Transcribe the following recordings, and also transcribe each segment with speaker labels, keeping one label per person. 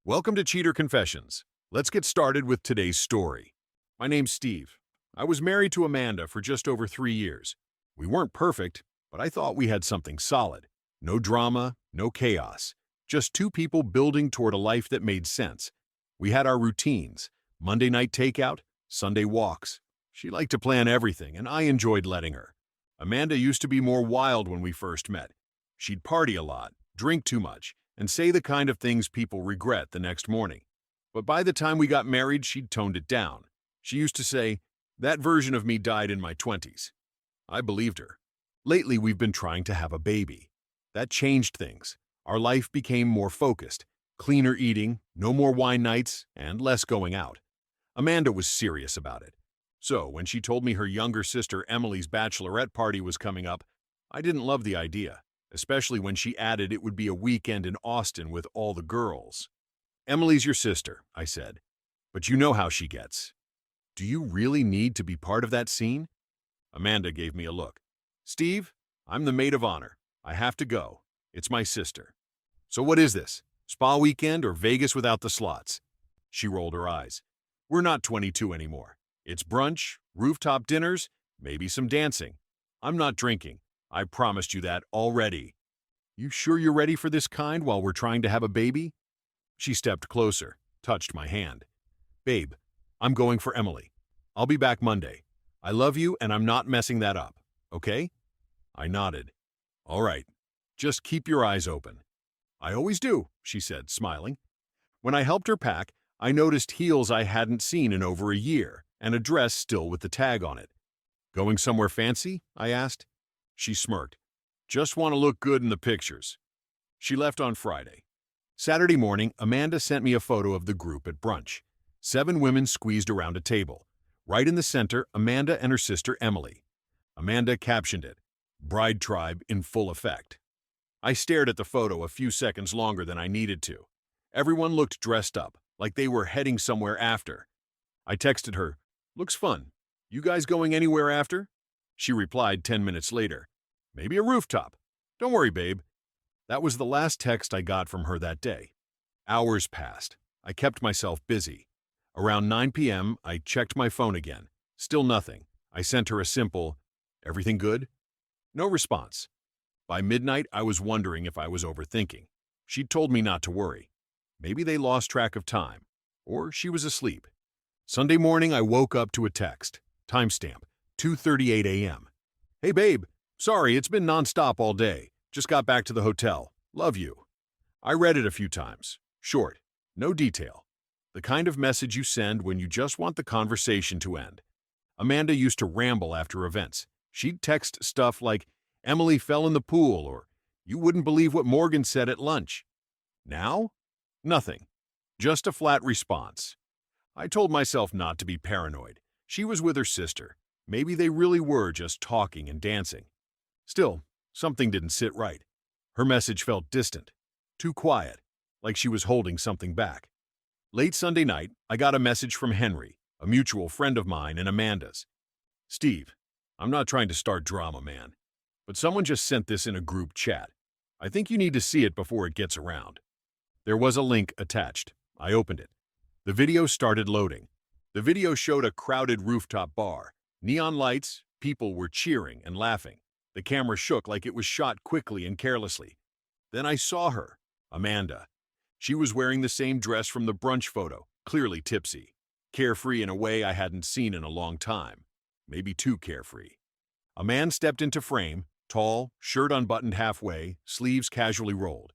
Speaker 1: Welcome to Cheater Confessions. Let's get started with today's story. My name's Steve. I was married to Amanda for just over 3 years. We weren't perfect, but I thought we had something solid. No drama, no chaos. Just two people building toward a life that made sense. We had our routines: Monday night takeout, Sunday walks. She liked to plan everything, and I enjoyed letting her. Amanda used to be more wild when we first met. She'd party a lot, drink too much, and say the kind of things people regret the next morning. But by the time we got married, she'd toned it down. She used to say, "That version of me died in my 20s." I believed her. Lately, we've been trying to have a baby. That changed things. Our life became more focused, cleaner eating, no more wine nights, and less going out. Amanda was serious about it. So when she told me her younger sister Emily's bachelorette party was coming up, I didn't love the idea, especially when she added it would be a weekend in Austin with all the girls. "Emily's your sister," I said, "but you know how she gets. Do you really need to be part of that scene?" Amanda gave me a look. "Steve, I'm the maid of honor. I have to go. It's my sister." "So what is this? Spa weekend or Vegas without the slots?" She rolled her eyes. "We're not 22 anymore. It's brunch, rooftop dinners, maybe some dancing. I'm not drinking. I promised you that already." "You sure you're ready for this kind while we're trying to have a baby?" She stepped closer, touched my hand. "Babe, I'm going for Emily. I'll be back Monday. I love you and I'm not messing that up, okay?" I nodded. "All right. Just keep your eyes open." "I always do," she said, smiling. When I helped her pack, I noticed heels I hadn't seen in over a year and a dress still with the tag on it. "Going somewhere fancy?" I asked. She smirked. "Just want to look good in the pictures." She left on Friday. Saturday morning, Amanda sent me a photo of the group at brunch. 7 women squeezed around a table. Right in the center, Amanda and her sister Emily. Amanda captioned it, "Bride Tribe in full effect." I stared at the photo a few seconds longer than I needed to. Everyone looked dressed up, like they were heading somewhere after. I texted her, "Looks fun. You guys going anywhere after?" She replied 10 minutes later, "Maybe a rooftop. Don't worry, babe." That was the last text I got from her that day. Hours passed. I kept myself busy. Around 9 p.m., I checked my phone again. Still nothing. I sent her a simple, "Everything good?" No response. By midnight, I was wondering if I was overthinking. She'd told me not to worry. Maybe they lost track of time. Or she was asleep. Sunday morning, I woke up to a text. Timestamp, 2:38 a.m. "Hey babe, sorry, it's been nonstop all day. Just got back to the hotel. Love you." I read it a few times. Short, no detail. The kind of message you send when you just want the conversation to end. Amanda used to ramble after events. She'd text stuff like, "Emily fell in the pool," or "You wouldn't believe what Morgan said at lunch." Now? Nothing. Just a flat response. I told myself not to be paranoid. She was with her sister. Maybe they really were just talking and dancing. Still, something didn't sit right. Her message felt distant, too quiet, like she was holding something back. Late Sunday night, I got a message from Henry, a mutual friend of mine and Amanda's. "Steve, I'm not trying to start drama, man, but someone just sent this in a group chat. I think you need to see it before it gets around." There was a link attached. I opened it. The video started loading. The video showed a crowded rooftop bar. Neon lights, people were cheering and laughing. The camera shook like it was shot quickly and carelessly. Then I saw her, Amanda. She was wearing the same dress from the brunch photo, clearly tipsy. Carefree in a way I hadn't seen in a long time. Maybe too carefree. A man stepped into frame, tall, shirt unbuttoned halfway, sleeves casually rolled.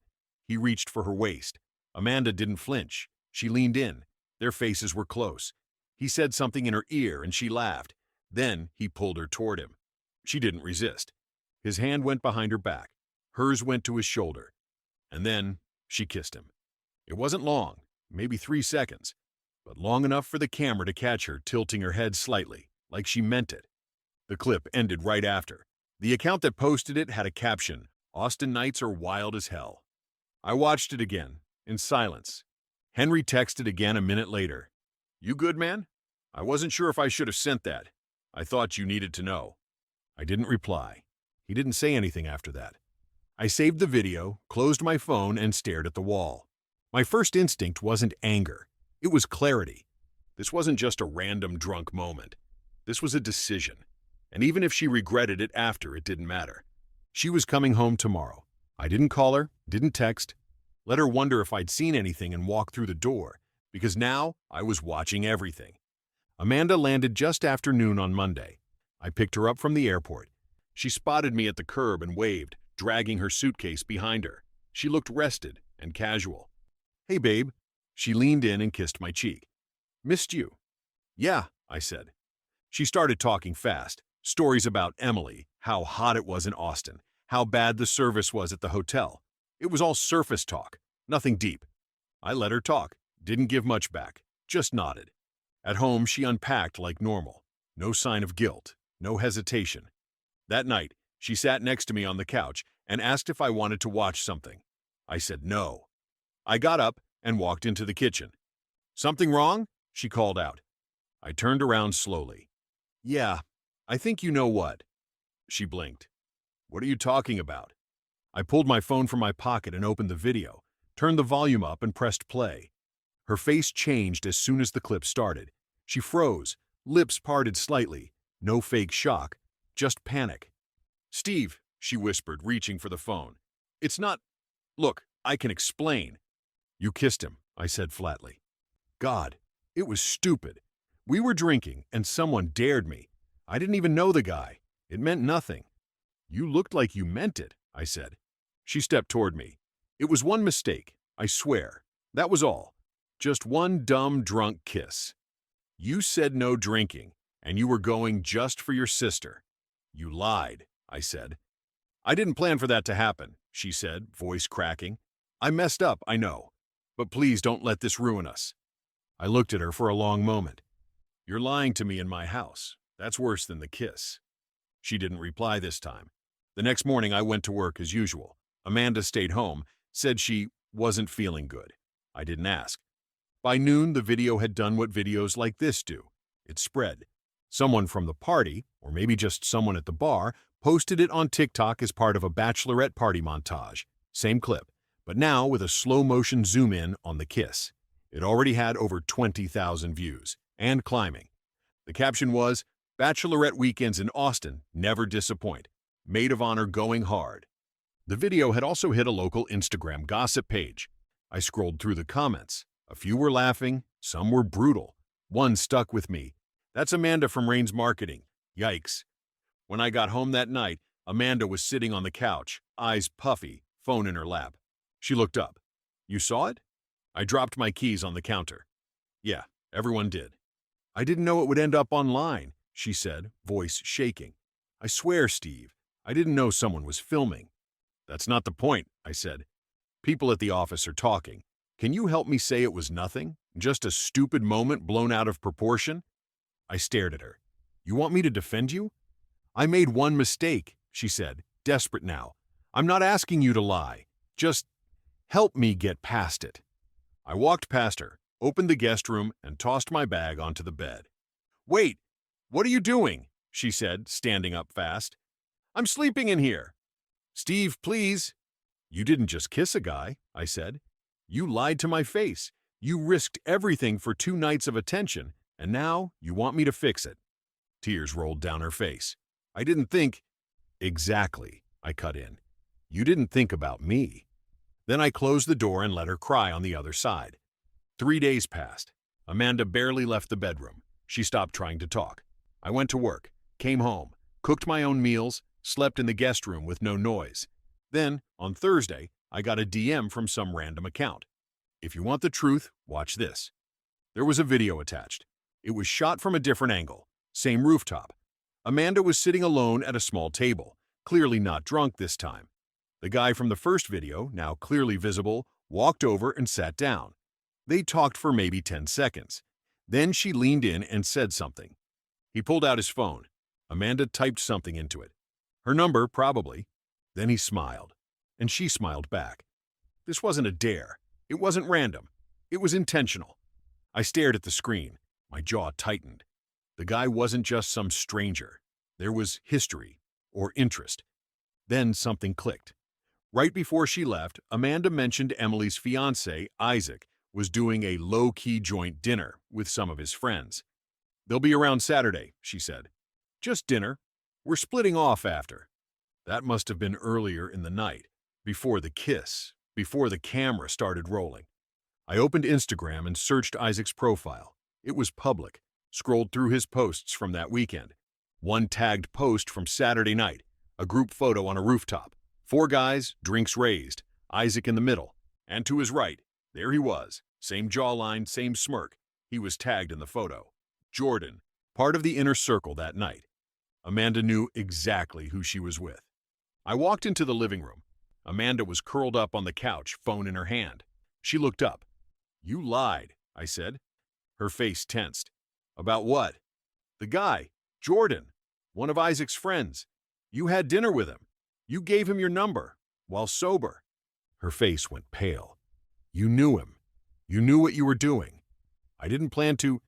Speaker 1: He reached for her waist. Amanda didn't flinch. She leaned in. Their faces were close. He said something in her ear and she laughed. Then he pulled her toward him. She didn't resist. His hand went behind her back. Hers went to his shoulder. And then she kissed him. It wasn't long, maybe 3 seconds, but long enough for the camera to catch her tilting her head slightly, like she meant it. The clip ended right after. The account that posted it had a caption, "Austin nights are wild as hell." I watched it again, in silence. Henry texted again a minute later. "You good, man? I wasn't sure if I should have sent that. I thought you needed to know." I didn't reply. He didn't say anything after that. I saved the video, closed my phone, and stared at the wall. My first instinct wasn't anger. It was clarity. This wasn't just a random drunk moment. This was a decision. And even if she regretted it after, it didn't matter. She was coming home tomorrow. I didn't call her, didn't text, let her wonder if I'd seen anything and walk through the door, because now I was watching everything. Amanda landed just after noon on Monday. I picked her up from the airport. She spotted me at the curb and waved, dragging her suitcase behind her. She looked rested and casual. "Hey, babe." She leaned in and kissed my cheek. "Missed you." "Yeah," I said. She started talking fast. Stories about Emily, how hot it was in Austin, how bad the service was at the hotel. It was all surface talk, nothing deep. I let her talk, didn't give much back, just nodded. At home, she unpacked like normal. No sign of guilt, no hesitation. That night, she sat next to me on the couch and asked if I wanted to watch something. I said no. I got up and walked into the kitchen. "Something wrong?" she called out. I turned around slowly. "Yeah, I think you know what." She blinked. "What are you talking about?" I pulled my phone from my pocket and opened the video, turned the volume up and pressed play. Her face changed as soon as the clip started. She froze, lips parted slightly. No fake shock, just panic. "Steve," she whispered, reaching for the phone. "It's not... Look, I can explain." "You kissed him," I said flatly. God, it was stupid. We were drinking, and someone dared me. I didn't even know the guy. It meant nothing. "You looked like you meant it," I said. She stepped toward me. "It was one mistake, I swear. That was all. Just one dumb, drunk kiss. You said no drinking, and you were going just for your sister." "You lied," I said. "I didn't plan for that to happen," she said, voice cracking. "I messed up, I know. But please don't let this ruin us." I looked at her for a long moment. "You're lying to me in my house. That's worse than the kiss." She didn't reply this time. The next morning, I went to work as usual. Amanda stayed home, said she wasn't feeling good. I didn't ask. By noon, the video had done what videos like this do. It spread. Someone from the party, or maybe just someone at the bar, posted it on TikTok as part of a Bachelorette party montage. Same clip, but now with a slow-motion zoom-in on the kiss. It already had over 20,000 views, and climbing. The caption was, "Bachelorette weekends in Austin never disappoint. Maid of honor going hard." The video had also hit a local Instagram gossip page. I scrolled through the comments. A few were laughing, some were brutal. One stuck with me. "That's Amanda from Rain's Marketing. Yikes." When I got home that night, Amanda was sitting on the couch, eyes puffy, phone in her lap. She looked up. "You saw it?" I dropped my keys on the counter. "Yeah, everyone did." "I didn't know it would end up online," she said, voice shaking. "I swear, Steve, I didn't know someone was filming." "That's not the point," I said. "People at the office are talking. Can you help me say it was nothing? Just a stupid moment blown out of proportion?" I stared at her. "You want me to defend you?" "I made one mistake," she said, desperate now. "I'm not asking you to lie. Just help me get past it." I walked past her, opened the guest room, and tossed my bag onto the bed. "Wait, what are you doing?" she said, standing up fast. "I'm sleeping in here." "Steve, please." "You didn't just kiss a guy," I said. "You lied to my face. You risked everything for 2 nights of attention, and now you want me to fix it." Tears rolled down her face. "I didn't think—" "Exactly," I cut in. "You didn't think about me." Then I closed the door and let her cry on the other side. 3 days passed. Amanda barely left the bedroom. She stopped trying to talk. I went to work, came home, cooked my own meals, slept in the guest room with no noise. Then, on Thursday, I got a DM from some random account. "If you want the truth, watch this." There was a video attached. It was shot from a different angle, same rooftop. Amanda was sitting alone at a small table, clearly not drunk this time. The guy from the first video, now clearly visible, walked over and sat down. They talked for maybe 10 seconds. Then she leaned in and said something. He pulled out his phone. Amanda typed something into it. Her number, probably. Then he smiled, and she smiled back. This wasn't a dare. It wasn't random. It was intentional. I stared at the screen. My jaw tightened. The guy wasn't just some stranger. There was history, or interest. Then something clicked. Right before she left, Amanda mentioned Emily's fiancé, Isaac, was doing a low-key joint dinner with some of his friends. "They'll be around Saturday," she said. "Just dinner. We're splitting off after." That must have been earlier in the night, before the kiss, before the camera started rolling. I opened Instagram and searched Isaac's profile. It was public. Scrolled through his posts from that weekend. One tagged post from Saturday night, a group photo on a rooftop. 4 guys, drinks raised, Isaac in the middle. And to his right, there he was, same jawline, same smirk. He was tagged in the photo. Jordan, part of the inner circle that night. Amanda knew exactly who she was with. I walked into the living room. Amanda was curled up on the couch, phone in her hand. She looked up. "You lied," I said. Her face tensed. "About what?" "The guy, Jordan, one of Isaac's friends. You had dinner with him. You gave him your number, while sober." Her face went pale. "You knew him. You knew what you were doing." "I didn't plan to."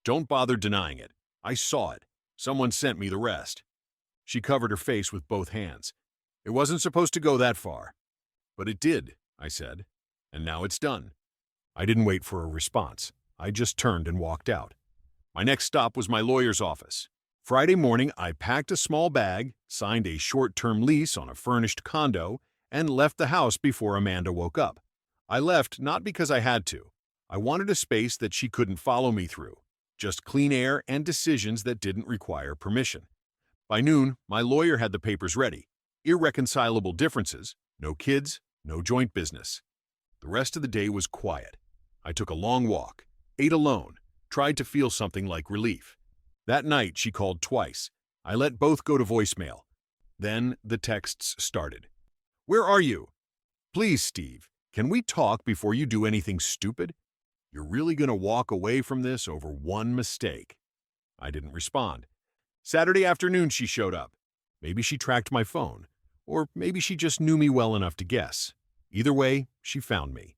Speaker 1: "Don't bother denying it. I saw it. Someone sent me the rest." She covered her face with both hands. "It wasn't supposed to go that far." "But it did," I said. "And now it's done." I didn't wait for a response. I just turned and walked out. My next stop was my lawyer's office. Friday morning, I packed a small bag, signed a short-term lease on a furnished condo, and left the house before Amanda woke up. I left not because I had to. I wanted a space that she couldn't follow me through, just clean air and decisions that didn't require permission. By noon, my lawyer had the papers ready. Irreconcilable differences, no kids, no joint business. The rest of the day was quiet. I took a long walk, ate alone, tried to feel something like relief. That night, she called twice. I let both go to voicemail. Then the texts started. "Where are you? Please, Steve, can we talk before you do anything stupid? You're really going to walk away from this over one mistake." I didn't respond. Saturday afternoon, she showed up. Maybe she tracked my phone, or maybe she just knew me well enough to guess. Either way, she found me.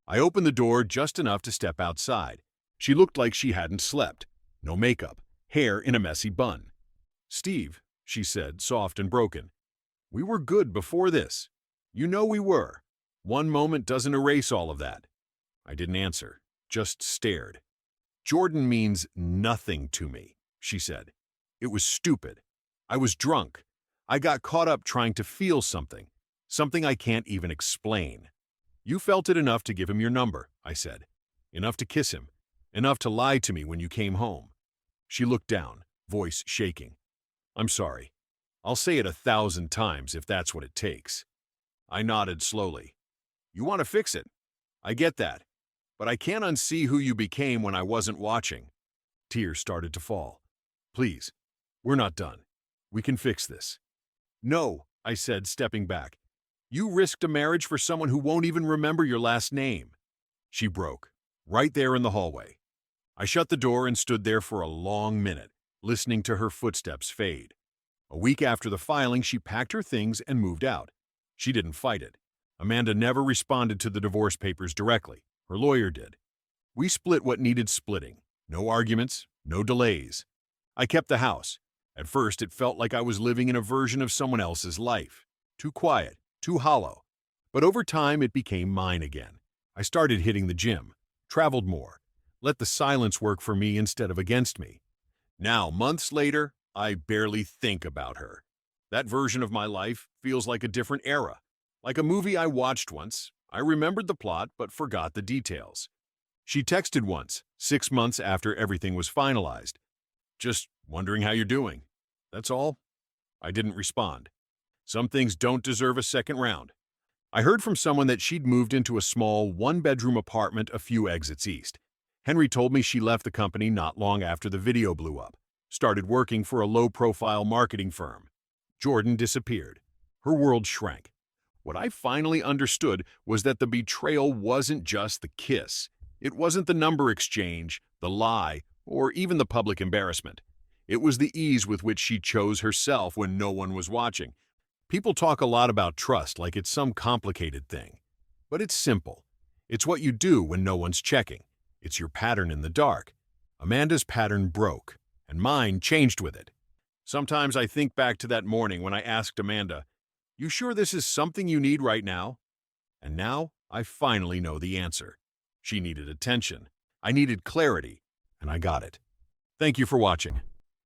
Speaker 1: I opened the door just enough to step outside. She looked like she hadn't slept. No makeup, hair in a messy bun. "Steve," she said, soft and broken. "We were good before this. You know we were. One moment doesn't erase all of that." I didn't answer, just stared. "Jordan means nothing to me," she said. "It was stupid. I was drunk. I got caught up trying to feel something I can't even explain." "You felt it enough to give him your number," I said. "Enough to kiss him. Enough to lie to me when you came home." She looked down, voice shaking. "I'm sorry. I'll say it 1,000 times if that's what it takes." I nodded slowly. "You want to fix it. I get that. But I can't unsee who you became when I wasn't watching." Tears started to fall. "Please, we're not done. We can fix this." "No," I said, stepping back. "You risked a marriage for someone who won't even remember your last name." She broke, right there in the hallway. I shut the door and stood there for a long minute, listening to her footsteps fade. A week after the filing, she packed her things and moved out. She didn't fight it. Amanda never responded to the divorce papers directly. Her lawyer did. We split what needed splitting. No arguments, no delays. I kept the house. At first, it felt like I was living in a version of someone else's life. Too quiet, too hollow. But over time, it became mine again. I started hitting the gym, traveled more, let the silence work for me instead of against me. Now, months later, I barely think about her. That version of my life feels like a different era. Like a movie I watched once. I remembered the plot but forgot the details. She texted once, 6 months after everything was finalized. "Just wondering how you're doing. That's all." I didn't respond. Some things don't deserve a second round. I heard from someone that she'd moved into a small, one-bedroom apartment a few exits east. Henry told me she left the company not long after the video blew up, started working for a low-profile marketing firm. Jordan disappeared. Her world shrank. What I finally understood was that the betrayal wasn't just the kiss. It wasn't the number exchange, the lie, or even the public embarrassment. It was the ease with which she chose herself when no one was watching. People talk a lot about trust like it's some complicated thing. But it's simple. It's what you do when no one's checking. It's your pattern in the dark. Amanda's pattern broke, and mine changed with it. Sometimes I think back to that morning when I asked Amanda, You sure this is something you need right now? And now, I finally know the answer. She needed attention. I needed clarity, and I got it. Thank you for watching.